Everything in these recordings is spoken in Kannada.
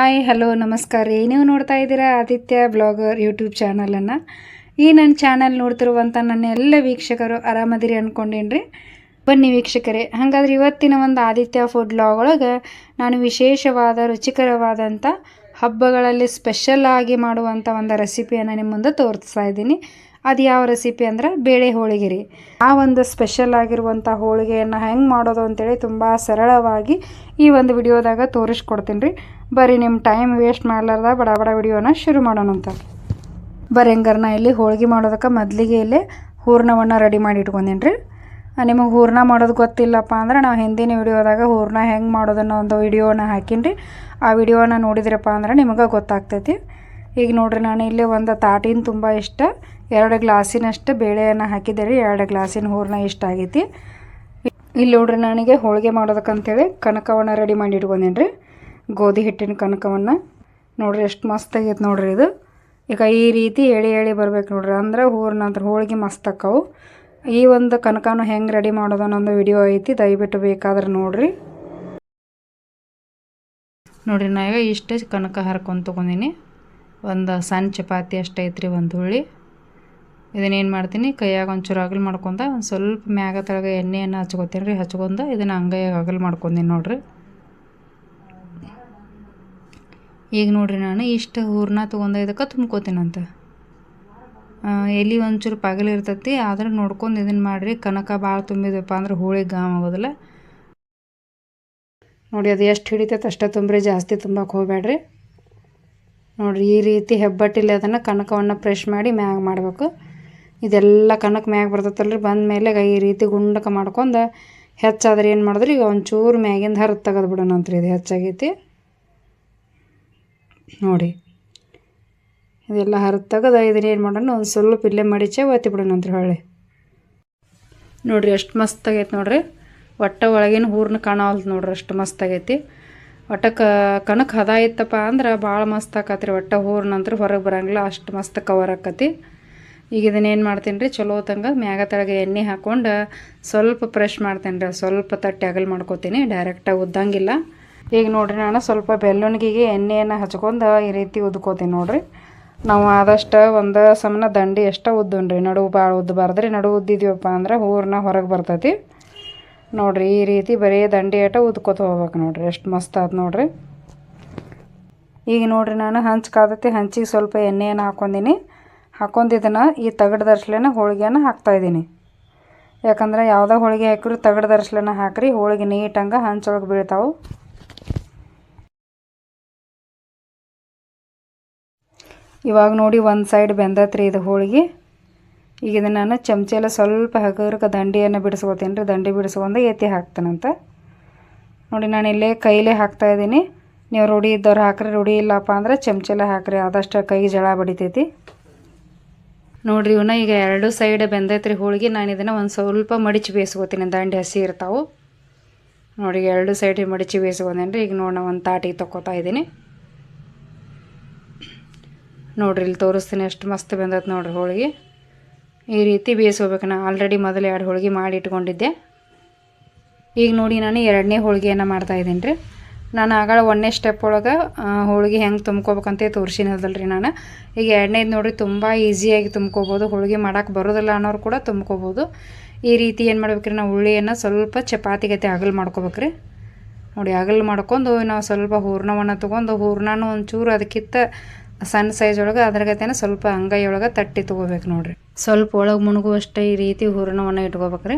ಹಾಯ್ ಹಲೋ ನಮಸ್ಕಾರ ರೀ. ನೀವು ನೋಡ್ತಾ ಇದ್ದೀರಾ ಆದಿತ್ಯ ಬ್ಲಾಗರ್ ಯೂಟ್ಯೂಬ್ ಚಾನಲನ್ನು. ಈ ನನ್ನ ಚಾನಲ್ ನೋಡ್ತಿರುವಂಥ ನನ್ನ ಎಲ್ಲ ವೀಕ್ಷಕರು ಆರಾಮದಿರಿ ಅಂದ್ಕೊಂಡೇನ್ರಿ. ಬನ್ನಿ ವೀಕ್ಷಕರೇ, ಹಾಗಾದ್ರೆ ಇವತ್ತಿನ ಒಂದು ಆದಿತ್ಯ ಫುಡ್ ಬ್ಲಾಗ್ ಒಳಗೆ ನಾನು ವಿಶೇಷವಾದ ರುಚಿಕರವಾದಂಥ ಹಬ್ಬಗಳಲ್ಲಿ ಸ್ಪೆಷಲ್ ಆಗಿ ಮಾಡುವಂಥ ಒಂದು ರೆಸಿಪಿಯನ್ನು ನಿಮ್ಮ ಮುಂದೆ ತೋರಿಸ್ತಾ ಇದ್ದೀನಿ. ಅದು ಯಾವ ರೆಸಿಪಿ ಅಂದರೆ ಬೇಳೆ ಹೋಳಿಗೆ ರೀ. ಆ ಒಂದು ಸ್ಪೆಷಲ್ ಆಗಿರುವಂಥ ಹೋಳಿಗೆಯನ್ನು ಹೆಂಗೆ ಮಾಡೋದು ಅಂತೇಳಿ ತುಂಬ ಸರಳವಾಗಿ ಈ ಒಂದು ವಿಡಿಯೋದಾಗ ತೋರಿಸ್ಕೊಡ್ತೀನಿ ರೀ. ಬರ್ರಿ, ನಿಮ್ಮ ಟೈಮ್ ವೇಸ್ಟ್ ಮಾಡಲಾರ್ದ ಬಡ ಬಡ ವಿಡಿಯೋನ ಶುರು ಮಾಡೋಣಂತ. ಬರ್ರಿ, ಹಂಗಾರೆ ನಾ ಇಲ್ಲಿ ಹೋಳಿಗೆ ಮಾಡೋದಕ್ಕೆ ಮೊದಲಿಗೆ ಇಲ್ಲಿ ಹೂರ್ಣವನ್ನು ರೆಡಿ ಮಾಡಿ ಇಟ್ಕೊಂಡೀನಿ ರೀ. ನಿಮಗೆ ಹೂರ್ಣ ಮಾಡೋದು ಗೊತ್ತಿಲ್ಲಪ್ಪ ಅಂದ್ರೆ ನಾವು ಹಿಂದಿನ ವಿಡಿಯೋದಾಗ ಹೂರ್ಣ ಹೆಂಗೆ ಮಾಡೋದನ್ನೋ ಒಂದು ವಿಡಿಯೋನ ಹಾಕೀನಿ ರೀ. ಆ ವಿಡಿಯೋನ ನೋಡಿದ್ರಪ್ಪ ಅಂದ್ರೆ ನಿಮಗೆ ಗೊತ್ತಾಗ್ತೈತಿ. ಈಗ ನೋಡಿರಿ, ನಾನು ಇಲ್ಲಿ ಒಂದು ತಾಟಿನ ತುಂಬ ಇಷ್ಟ 2 ಗ್ಲಾಸಿನಷ್ಟು ಬೇಳೆಯನ್ನು ಹಾಕಿದ್ದೆ ರೀ. 2 ಗ್ಲಾಸಿನ ಹೂರ್ಣ ಇಷ್ಟ ಆಗೈತಿ. ಇಲ್ಲಿ ನೋಡ್ರಿ, ನನಗೆ ಹೋಳಿಗೆ ಮಾಡೋದಕ್ಕಂತೇಳಿ ಕನಕವನ್ನು ರೆಡಿ ಮಾಡಿ ಇಟ್ಕೊಂಡೀನಿ ರೀ. ಗೋಧಿ ಹಿಟ್ಟಿನ ಕನಕವನ್ನು ನೋಡ್ರಿ ಎಷ್ಟು ಮಸ್ತ್ ಆಗೈತೆ ನೋಡ್ರಿ ಇದು. ಈಗ ಈ ರೀತಿ ಎಳಿ ಬರ್ಬೇಕು ನೋಡ್ರಿ, ಅಂದ್ರೆ ಹೂರ್ಣ ಅಂತ ಹೋಳಿಗೆ ಮಸ್ತ್ ಆಕ್ಕವು. ಈ ಒಂದು ಕನಕನ ಹೆಂಗೆ ರೆಡಿ ಮಾಡೋದು ಅನ್ನೊಂದು ವಿಡಿಯೋ ಐತಿ, ದಯವಿಟ್ಟು ಬೇಕಾದ್ರೆ ನೋಡ್ರಿ. ನೋಡ್ರಿ, ನಾ ಈಗ ಇಷ್ಟೇ ಕನಕ ಹರ್ಕೊಂಡು ತೊಗೊಂಡಿನಿ. ಒಂದು ಸಣ್ಣ ಚಪಾತಿ ಅಷ್ಟೇ ಐತ್ರಿ, ಒಂದು ಹುಳ್ಳಿ. ಇದನ್ನೇನು ಮಾಡ್ತೀನಿ, ಕೈಯಾಗ ಒಂಚೂರು ಅಗಲ್ ಮಾಡ್ಕೊಂಡ ಒಂದು ಸ್ವಲ್ಪ ಮ್ಯಾಗ ತಳಗ ಎಣ್ಣೆಯನ್ನು ಹಚ್ಕೊತೀನಿ ರೀ. ಹಚ್ಕೊಂಡು ಇದನ್ನು ಅಂಗೈಯಾಗ ಅಗಲ್ ಮಾಡ್ಕೊಂಡೀನಿ ನೋಡ್ರಿ. ಈಗ ನೋಡ್ರಿ, ನಾನು ಇಷ್ಟು ಹೂರ್ಣ ತೊಗೊಂಡು ಇದಕ್ಕೆ ತುಂಬ್ಕೋತೀನಂತ. ಎಲ್ಲಿ ಒಂಚೂರು ಪಗಲಿರ್ತೈತಿ, ಆದ್ರೆ ನೋಡ್ಕೊಂಡು ಇದನ್ನು ಮಾಡಿರಿ. ಕನಕ ಭಾಳ ತುಂಬಿದಪ್ಪ ಅಂದ್ರೆ ಹೋಳಿಗೆ ಗಾಮ್ ಆಗೋದಿಲ್ಲ ನೋಡಿ. ಅದು ಎಷ್ಟು ಹಿಡಿತೈತೆ ಅಷ್ಟೇ ತುಂಬ್ರಿ, ಜಾಸ್ತಿ ತುಂಬಕ್ಕೆ ಹೋಗ್ಬೇಡ್ರಿ. ನೋಡಿರಿ, ಈ ರೀತಿ ಹೆಬ್ಬಟ್ಟಿಲ್ಲಿ ಅದನ್ನು ಕನಕವನ್ನು ಪ್ರೆಶ್ ಮಾಡಿ ಮ್ಯಾಗ ಮಾಡಬೇಕು. ಇದೆಲ್ಲ ಕನಕ ಮ್ಯಾಗ ಬರ್ತೈತಲ್ರಿ, ಬಂದ ಮೇಲೆ ಈ ರೀತಿ ಗುಂಡಕ್ಕೆ ಮಾಡ್ಕೊಂಡು ಹೆಚ್ಚಾದ್ರೆ ಏನು ಮಾಡಿದ್ರಿ, ಈಗ ಒಂಚೂರು ಮ್ಯಾಗಿಂದ ಹರಿದು ತೆಗೆದು ಬಿಡೋಣಂತ್ರಿ. ಇದು ಹೆಚ್ಚಾಗೈತಿ ನೋಡಿ. ಇದೆಲ್ಲ ಹರಿದು ತೆಗೆದು ಇದನ್ನೇನು ಮಾಡೋಣ, ಒಂದು ಸ್ವಲ್ಪ ಇಲ್ಲೇ ಮಡಿಚೆ ಒತ್ತಿ ಬಿಡೋಣಂತ್ರಿ ಹೊಳ್ಳಿ. ನೋಡಿರಿ ಎಷ್ಟು ಮಸ್ತ್ ಆಗೈತೆ ನೋಡಿರಿ. ಒಟ್ಟ ಒಳಗಿನ ಹೂರ್ಣ ಕಾಣವಲ್ದು ನೋಡ್ರಿ, ಅಷ್ಟು ಮಸ್ತ್ ಆಗೈತಿ. ಒಟ್ಟ ಕನಕ ಹದ ಇತ್ತಪ್ಪ ಅಂದ್ರೆ ಭಾಳ ಮಸ್ತ್ ಆಕತ್ರಿ. ಒಟ್ಟ ಹೂರ್ಣ ಅಂದ್ರೆ ಹೊರಗೆ ಬರೋಂಗಿಲ್ಲ, ಅಷ್ಟು ಮಸ್ತ್ ಕವರ್ ಆಕತಿ. ಈಗ ಇದನ್ನೇನು ಮಾಡ್ತೀನಿ ರೀ, ಚಲೋ ತಂಗ ಮ್ಯಾಗ ತಳಗೆ ಎಣ್ಣೆ ಹಾಕ್ಕೊಂಡು ಸ್ವಲ್ಪ ಪ್ರೆಶ್ ಮಾಡ್ತೀನಿ ರೀ. ಸ್ವಲ್ಪ ತಟ್ಟಿ ಅಗಲ್ ಮಾಡ್ಕೋತೀನಿ, ಡೈರೆಕ್ಟಾಗಿ ಉದ್ದಂಗಿಲ್ಲ. ಈಗ ನೋಡಿರಿ, ನಾನು ಸ್ವಲ್ಪ ಬೆಲ್ಲುಣಿಗೆಗೆ ಎಣ್ಣೆಯನ್ನು ಹಚ್ಕೊಂಡು ಈ ರೀತಿ ಉದ್ಕೋತೀನಿ ನೋಡಿರಿ. ನಾವು ಆದಷ್ಟು ಒಂದು ಸಮನ ದಂಡಿ ಎಷ್ಟು ಉದ್ದನ್ರಿ, ನಡುವು ಭಾಳ ಉದ್ದಬಾರ್ದ್ರಿ. ನಡುವು ಉದ್ದಿದ್ದೀವಪ್ಪ ಅಂದ್ರೆ ಹೂರ್ಣ ಹೊರಗೆ ಬರ್ತೈತಿ ನೋಡಿರಿ. ಈ ರೀತಿ ಬರೀ ದಂಡಿ ಆಟ ಉದ್ಕೋತ ಹೋಗ್ಬೇಕು ನೋಡಿರಿ, ಎಷ್ಟು ಮಸ್ತ್ ಆಯ್ತು ನೋಡಿರಿ. ಈಗ ನೋಡಿರಿ, ನಾನು ಹಂಚು ಕಾದತಿ, ಹಂಚಿಗೆ ಸ್ವಲ್ಪ ಎಣ್ಣೆಯನ್ನು ಹಾಕ್ಕೊಂಡೀನಿ. ಹಾಕ್ಕೊಂಡಿದ್ದನ್ನು ಈ ತಗಡು ದರ್ಸ್ಲೆನ ಹೋಳಿಗೆಯನ್ನು ಹಾಕ್ತಾಯಿದ್ದೀನಿ. ಯಾಕಂದ್ರೆ ಯಾವುದೋ ಹೋಳಿಗೆ ಹಾಕಿದ್ರು ತಗಡು ದರ್ಸ್ಲೆನ ಹಾಕ್ರಿ, ಹೋಳಿಗೆ ನೀಟಂಗೆ ಹಂಚೊಳಗೆ ಬೀಳ್ತಾವೆ. ಇವಾಗ ನೋಡಿ, ಒಂದು ಸೈಡ್ ಬೆಂದತ್ರಿ ಇದು ಹೋಳಿಗೆ. ಈಗ ಇದನ್ನು ನಾನು ಚಮಚೆಲ್ಲ ಸ್ವಲ್ಪ ಹಗರ್ಗೆ ದಂಡಿಯನ್ನು ಬಿಡಿಸ್ಕೋತೀನಿ ರೀ. ದಂಡಿ ಬಿಡಿಸ್ಕೊಂಡು ಎತ್ತಿ ಹಾಕ್ತಾನಂತ ನೋಡಿ. ನಾನು ಇಲ್ಲೇ ಕೈಲೇ ಹಾಕ್ತಾಯಿದ್ದೀನಿ. ನೀವು ರೂಢಿ ಇದ್ದವ್ರು ಹಾಕ್ರಿ, ರೂಢಿ ಇಲ್ಲಪ್ಪ ಅಂದ್ರೆ ಚಮಚೆಲ್ಲ ಹಾಕ್ರಿ, ಆದಷ್ಟು ಕೈ ಜಳ ಬಡಿತೈತಿ ನೋಡಿರಿ. ಇವನ್ನ ಈಗ 2 ಸೈಡ್ ಬೆಂದೈತ್ರಿ ಹೋಳಿಗೆ. ನಾನು ಇದನ್ನು ಒಂದು ಸ್ವಲ್ಪ ಮಡಿಚಿ ಬೇಯಿಸ್ಕೋತೀನಿ, ದಂಡಿ ಹಸಿ ಇರ್ತಾವೆ ನೋಡಿ. 2 ಸೈಡ್ ಮಡಿಚಿ ಬೇಯಿಸ್ಕೊಂಡೇನಿ ರೀ. ಈಗ ನೋಡಿ, ನಾನು ಒಂದು ತಾಟಿಗೆ ತೊಗೋತಾ ಇದ್ದೀನಿ ನೋಡಿರಿ. ಇಲ್ಲಿ ತೋರಿಸ್ತೀನಿ ಎಷ್ಟು ಮಸ್ತ್ ಬೆಂದೈತೆ ನೋಡಿರಿ ಹೋಳಿಗೆ. ಈ ರೀತಿ ಬೇಯಿಸ್ಕೋಬೇಕು. ನಾನು ಆಲ್ರೆಡಿ ಮೊದಲು 2 ಹೋಳಿಗೆ ಮಾಡಿ ಇಟ್ಕೊಂಡಿದ್ದೆ. ಈಗ ನೋಡಿ, ನಾನು 2ನೇ ಹೋಳಿಗೆಯನ್ನು ಮಾಡ್ತಾಯಿದ್ದೀನಿ ರೀ. ನಾನು ಆಗಳ 1ನೇ ಸ್ಟೆಪ್ ಒಳಗೆ ಹೋಳಿಗೆ ಹೆಂಗೆ ತುಂಬ್ಕೋಬೇಕಂತ ತೋರಿಸಿನದಲ್ಲ ರೀ ನಾನು. ಈಗ 2ನೇದು ನೋಡಿರಿ, ತುಂಬ ಈಸಿಯಾಗಿ ತುಂಬ್ಕೋಬೋದು. ಹೋಳಿಗೆ ಮಾಡೋಕೆ ಬರೋದಿಲ್ಲ ಅನ್ನೋರು ಕೂಡ ತುಂಬ್ಕೋಬೋದು. ಈ ರೀತಿ ಏನು ಮಾಡ್ಬೇಕ್ರಿ, ನಾವು ಹುಳಿಯನ್ನು ಸ್ವಲ್ಪ ಚಪಾತಿಗತೆ ಅಗಲ್ ಮಾಡ್ಕೋಬೇಕ್ರಿ ನೋಡಿ. ಅಗಲ್ ಮಾಡ್ಕೊಂಡು ನಾವು ಸ್ವಲ್ಪ ಹೂರ್ಣವನ್ನು ತೊಗೊಂಡು, ಹೂರ್ಣನೂ ಒಂಚೂರು ಅದಕ್ಕಿಂತ ಸಣ್ಣ ಸೈಜ್ ಒಳಗೆ ಅದ್ರಗತೆನ ಸ್ವಲ್ಪ ಅಂಗೈ ಒಳಗೆ ತಟ್ಟಿ ತೊಗೋಬೇಕು ನೋಡಿರಿ. ಸ್ವಲ್ಪ ಒಳಗೆ ಮುಣಗುವಷ್ಟೇ ಈ ರೀತಿ ಹೂರ್ಣವನ್ನು ಇಟ್ಕೋಬೇಕ್ರಿ.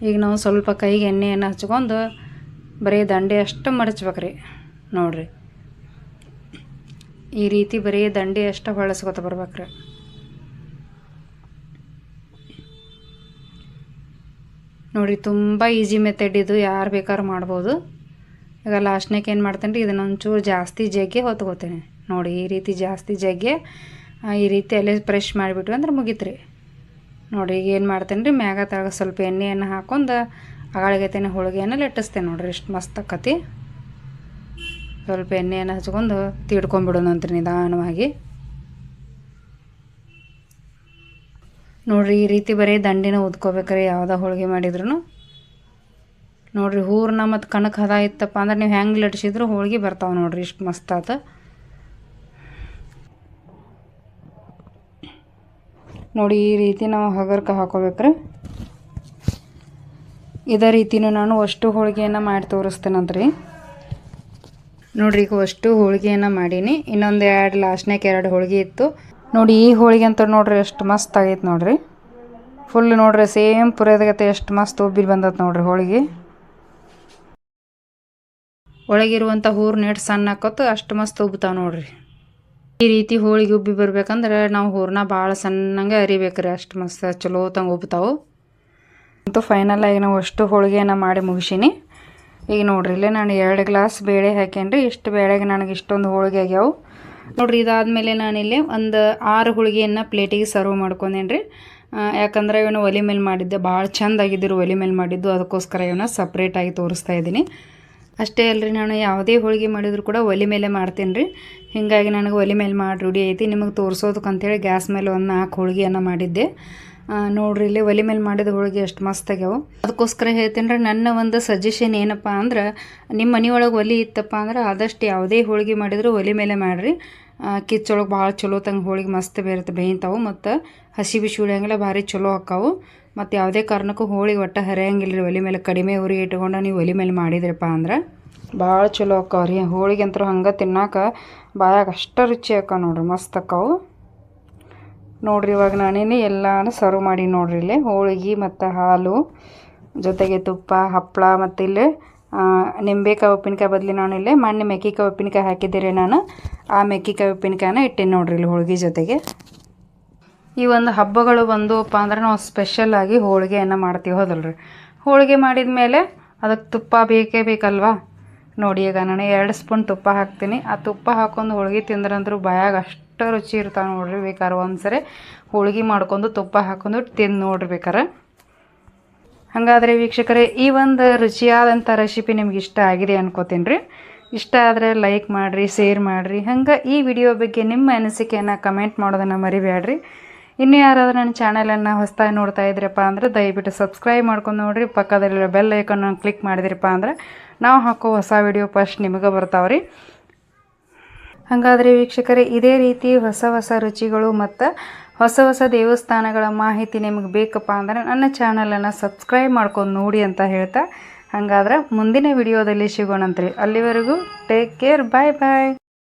ಈಗ ನಾವು ಸ್ವಲ್ಪ ಕೈಗೆ ಎಣ್ಣೆಯನ್ನು ಹಚ್ಕೊಂಡು ಬರೀ ದಂಡೆ ಅಷ್ಟು ಮಡಚ್ಬೇಕ್ರಿ ನೋಡಿರಿ. ಈ ರೀತಿ ಬರೀ ದಂಡೆ ಅಷ್ಟು ಹೊಳಸ್ಕೊತ ಬರ್ಬೇಕ್ರಿ ನೋಡಿರಿ. ತುಂಬ ಈಸಿ ಮೆಥಡ್ ಇದು, ಯಾರು ಬೇಕಾದ್ರೂ ಮಾಡ್ಬೋದು. ಈಗ ಲಾಸ್ಟ್ನೇಗೆ ಏನು ಮಾಡ್ತೇನೆ ರೀ, ಇದನ್ನು ಒಂಚೂರು ಜಾಸ್ತಿ ಜಗ್ಗಿ ಹೊತ್ಕೋತೇನೆ ನೋಡಿ. ಈ ರೀತಿ ಜಾಸ್ತಿ ಜಗ್ಗಿ ಈ ರೀತಿ ಅಲ್ಲೇ ಪ್ರೆಶ್ ಮಾಡಿಬಿಟ್ವಿ ಅಂದ್ರೆ ಮುಗೀತ್ರಿ ನೋಡಿ. ಈಗ ಏನು ಮಾಡ್ತೇನೆ ರೀ, ಮ್ಯಾಗ ತಳಗ ಸ್ವಲ್ಪ ಎಣ್ಣೆಯನ್ನು ಹಾಕ್ಕೊಂಡು ಅಗಾಳಿಗತೇನೆ ಹೋಳಿಗೆಯನ್ನು ಲಟ್ಟಿಸ್ತೇನೆ ನೋಡಿರಿ. ಎಷ್ಟು ಮಸ್ತ್ ಆಕತಿ. ಸ್ವಲ್ಪ ಎಣ್ಣೆಯನ್ನು ಹಚ್ಕೊಂಡು ತೀಡ್ಕೊಂಬಿಡೋಣಂತ್ರಿ ನಿಧಾನವಾಗಿ ನೋಡಿರಿ. ಈ ರೀತಿ ಬರೀ ದಂಡಿನ ಉದ್ಕೋಬೇಕ್ರಿ ಯಾವುದೋ ಹೋಳಿಗೆ ಮಾಡಿದ್ರು. ನೋಡಿರಿ ಹೂರಣ ಮತ್ತು ಕಣಕ್ಕೆ ಹದ ಇತ್ತಪ್ಪ ಅಂದ್ರೆ ನೀವು ಹೆಂಗೆ ಲಟ್ಸಿದ್ರು ಹೋಳ್ಗೆ ಬರ್ತಾವೆ ನೋಡಿರಿ. ಇಷ್ಟು ಮಸ್ತ್ ಆತ. ನೋಡಿ ಈ ರೀತಿ ನಾವು ಹಗರ್ಕ ಹಾಕೋಬೇಕ್ರಿ. ಇದೇ ರೀತಿನೂ ನಾನು ಅಷ್ಟು ಹೋಳಿಗೆಯನ್ನು ಮಾಡಿ ತೋರಿಸ್ತೇನಂತ್ರಿ. ನೋಡಿರಿ ಈಗ ಅಷ್ಟು ಹೋಳಿಗೆಯನ್ನು ಮಾಡೀನಿ. ಇನ್ನೊಂದು ಲಾಸ್ಟ್ನಾಗ 2 ಹೋಳಿಗೆ ಇತ್ತು ನೋಡಿ. ಈ ಹೋಳಿಗೆ ಅಂತ ನೋಡ್ರಿ ಎಷ್ಟು ಮಸ್ತ್ ಆಗೈತೆ ನೋಡಿರಿ. ಫುಲ್ ನೋಡ್ರಿ ಸೇಮ್ ಪುರಿಯೋದಗತ್ತೆ ಎಷ್ಟು ಮಸ್ತ್ ಉಬ್ಬಿ ಬಂದತ್ತೆ ನೋಡ್ರಿ ಹೋಳಿಗೆ. ಒಳಗಿರುವಂಥ ಹೂರ್ನ ಎಷ್ಟು ಸಣ್ಣ ಹಾಕೋತು ಅಷ್ಟು ಮಸ್ತ್ ಉಬ್ತಾವೆ ನೋಡ್ರಿ. ಈ ರೀತಿ ಹೋಳಿಗೆ ಉಬ್ಬಿ ಬರ್ಬೇಕಂದ್ರೆ ನಾವು ಹೂರ್ನ ಭಾಳ ಸಣ್ಣಂಗೆ ಅರಿಬೇಕ್ರಿ. ಅಷ್ಟು ಮಸ್ತ್ ಚಲೋ ತಂಗೆ ಉಬ್ತಾವೆ. ಅಂತೂ ಫೈನಲ್ ಆಗಿ ನಾವು ಅಷ್ಟು ಹೋಳಿಗೆಯನ್ನು ಮಾಡಿ ಮುಗಿಸೀನಿ. ಈಗ ನೋಡ್ರಿ ಇಲ್ಲೇ ನಾನು 2 ಗ್ಲಾಸ್ ಬೇಳೆ ಹಾಕೇನ್ರಿ. ಇಷ್ಟು ಬೇಳೆಗೆ ನನಗೆ ಇಷ್ಟೊಂದು ಹೋಳಿಗೆ ಆಗ್ಯಾವು ನೋಡ್ರಿ. ಇದಾದಮೇಲೆ ನಾನಿಲ್ಲಿ ಒಂದು 6 ಹೋಳಿಗೆಯನ್ನು ಪ್ಲೇಟಿಗೆ ಸರ್ವ್ ಮಾಡ್ಕೊಂಡೇನ್ರಿ. ಯಾಕಂದ್ರೆ ಇವನು ಒಲೆ ಮೇಲೆ ಮಾಡಿದ್ದೆ ಭಾಳ ಚೆಂದ ಆಗಿದ್ದರು. ಒಲೆ ಮೇಲೆ ಮಾಡಿದ್ದು ಅದಕ್ಕೋಸ್ಕರ ಇವನ್ನ ಸಪ್ರೇಟಾಗಿ ತೋರಿಸ್ತಾ ಇದ್ದೀನಿ. ಅಷ್ಟೇ ಅಲ್ಲರಿ, ನಾನು ಯಾವುದೇ ಹೋಳಿಗೆ ಮಾಡಿದ್ರು ಕೂಡ ಒಲೆ ಮೇಲೆ ಮಾಡ್ತೀನಿ ರೀ. ಹೀಗಾಗಿ ನನಗೆ ಒಲೆ ಮೇಲೆ ಮಾಡಿ ರೂಢಿ ಐತಿ. ನಿಮಗೆ ತೋರಿಸೋದಕ್ಕಂತೇಳಿ ಗ್ಯಾಸ್ ಮೇಲೆ ಒಂದು 4 ಹೋಳಿಗೆಯನ್ನು ಮಾಡಿದ್ದೆ ನೋಡ್ರಿ. ಇಲ್ಲಿ ಒಲೆ ಮೇಲೆ ಮಾಡಿದ ಹೋಳಿಗೆ ಎಷ್ಟು ಮಸ್ತ್ ಆಗ್ಯಾವ. ಅದಕ್ಕೋಸ್ಕರ ಹೇಳ್ತೀನಿ ರೀ, ನನ್ನ ಒಂದು ಸಜೆಷನ್ ಏನಪ್ಪ ಅಂದ್ರೆ, ನಿಮ್ಮ ಮನೆಯೊಳಗೆ ಒಲೆ ಇತ್ತಪ್ಪ ಅಂದ್ರೆ ಆದಷ್ಟು ಯಾವುದೇ ಹೋಳಿಗೆ ಮಾಡಿದ್ರು ಒಲೆ ಮೇಲೆ ಮಾಡಿರಿ. ಕಿಚ್ಚೊಳಗೆ ಭಾಳ ಚಲೋ ತಂಗೆ ಹೋಳಿಗೆ ಮಸ್ತ್ ಬೇಯ್ತಾವೆ ಮತ್ತು ಹಸಿ ಬಿಸಿ ಉಳಿಯಂಗೆಲ್ಲ ಭಾರಿ ಚಲೋ ಹಾಕಾವು. ಮತ್ತು ಯಾವುದೇ ಕಾರಣಕ್ಕೂ ಹೋಳಿಗೆ ಒಟ್ಟು ಹರಿಯಂಗಿಲ್ಲ ರೀ. ಒಲೆ ಮೇಲೆ ಕಡಿಮೆ ಉರಿ ಇಟ್ಕೊಂಡು ನೀವು ಒಲೆ ಮೇಲೆ ಮಾಡಿದ್ರಪ್ಪ ಅಂದ್ರೆ ಭಾಳ ಚಲೋ ಹಾಕಾವ ರೀ. ಹೋಳಿಗೆ ಅಂತೂ ಹಂಗೆ ತಿನ್ನೋಕೆ ಬಾಯಾಗ ಅಷ್ಟು ರುಚಿ ಹಾಕಾವ ನೋಡ್ರಿ, ಮಸ್ತ್ ಹಾಕಾವು ನೋಡ್ರಿ. ಇವಾಗ ನಾನೇನು ಎಲ್ಲನೂ ಸರ್ವ್ ಮಾಡಿ ನೋಡ್ರಿ. ಇಲ್ಲಿ ಹೋಳಿಗೆ ಮತ್ತು ಹಾಲು ಜೊತೆಗೆ ತುಪ್ಪ, ಹಪ್ಪಳ ಮತ್ತು ಇಲ್ಲಿ ನಿಂಬೆಕಾಯಿ ಉಪ್ಪಿನಕಾಯಿ ಬದಲಿ ನಾನು ಇಲ್ಲಿ ಮೊನ್ನೆ ಮೆಕ್ಕೆಕಾಯಿ ಉಪ್ಪಿನಕಾಯಿ ಹಾಕಿದ್ದೀರಿ. ನಾನು ಆ ಮೆಕ್ಕೆಕಾಯಿ ಉಪ್ಪಿನಕಾಯಿನ ಇಟ್ಟೇನಿ ನೋಡ್ರಿ ಇಲ್ಲಿ ಹೋಳಿಗೆ ಜೊತೆಗೆ. ಈ ಒಂದು ಹಬ್ಬಗಳು ಬಂದವಪ್ಪ ಅಂದ್ರೆ ನಾವು ಸ್ಪೆಷಲಾಗಿ ಹೋಳಿಗೆಯನ್ನು ಮಾಡ್ತೀವಿ, ಹೌದಲ್ರಿ. ಹೋಳಿಗೆ ಮಾಡಿದ ಮೇಲೆ ಅದಕ್ಕೆ ತುಪ್ಪ ಬೇಕೇ ಬೇಕಲ್ವಾ. ನೋಡಿ ಈಗ ನಾನು 2 ಸ್ಪೂನ್ ತುಪ್ಪ ಹಾಕ್ತೀನಿ. ಆ ತುಪ್ಪ ಹಾಕೊಂಡು ಹೋಳಿಗೆ ತಿಂದ್ರಂದ್ರೂ ಬಾಯಾಗ ಅಷ್ಟು ರುಚಿ ಇರ್ತಾವೆ ನೋಡ್ರಿ. ಬೇಕಾದ್ರೆ ಒಂದ್ಸರಿ ಹೋಳಿಗೆ ಮಾಡ್ಕೊಂಡು ತುಪ್ಪ ಹಾಕೊಂಡು ತಿಂದು ನೋಡ್ರಿ ಬೇಕಾರೆ. ಹಾಗಾದರೆ ವೀಕ್ಷಕರೇ, ಈ ಒಂದು ರುಚಿಯಾದಂಥ ರೆಸಿಪಿ ನಿಮ್ಗೆ ಇಷ್ಟ ಆಗಿದೆ ಅನ್ಕೋತೀನಿ ರೀ. ಇಷ್ಟ ಆದರೆ ಲೈಕ್ ಮಾಡಿರಿ, ಶೇರ್ ಮಾಡಿರಿ. ಹಂಗೆ ಈ ವಿಡಿಯೋ ಬಗ್ಗೆ ನಿಮ್ಮ ಅನಿಸಿಕೆಯನ್ನು ಕಮೆಂಟ್ ಮಾಡೋದನ್ನು ಮರಿಬೇಡ್ರಿ. ಇನ್ನೂ ಯಾರಾದರೂ ನನ್ನ ಚಾನಲನ್ನು ಹೊಸದಾಗಿ ನೋಡ್ತಾ ಇದ್ರಪ್ಪ ಅಂದ್ರೆ ದಯವಿಟ್ಟು ಸಬ್ಸ್ಕ್ರೈಬ್ ಮಾಡ್ಕೊಂಡು ನೋಡಿರಿ. ಪಕ್ಕದಲ್ಲಿರೋ ಬೆಲ್ ಐಕನ್ನ ಕ್ಲಿಕ್ ಮಾಡಿದ್ರಪ್ಪ ಅಂದ್ರೆ ನಾವು ಹಾಕೋ ಹೊಸ ವಿಡಿಯೋ ಫಸ್ಟ್ ನಿಮಗೆ ಬರ್ತಾವೆ ರೀ. ಹಾಗಾದರೆ ವೀಕ್ಷಕರೇ, ಇದೇ ರೀತಿ ಹೊಸ ಹೊಸ ರುಚಿಗಳು ಮತ್ತು ಹೊಸ ಹೊಸ ದೇವಸ್ಥಾನಗಳ ಮಾಹಿತಿ ನಿಮಗೆ ಬೇಕಪ್ಪ ಅಂದ್ರೆ ನನ್ನ ಚಾನಲನ್ನು ಸಬ್ಸ್ಕ್ರೈಬ್ ಮಾಡ್ಕೊಂಡು ನೋಡಿ ಅಂತ ಹೇಳ್ತಾ, ಹಾಗಾದ್ರೆ ಮುಂದಿನ ವಿಡಿಯೋದಲ್ಲಿ ಸಿಗೋಣಂತ್ರಿ. ಅಲ್ಲಿವರೆಗೂ ಟೇಕ್ ಕೇರ್, ಬಾಯ್ ಬಾಯ್.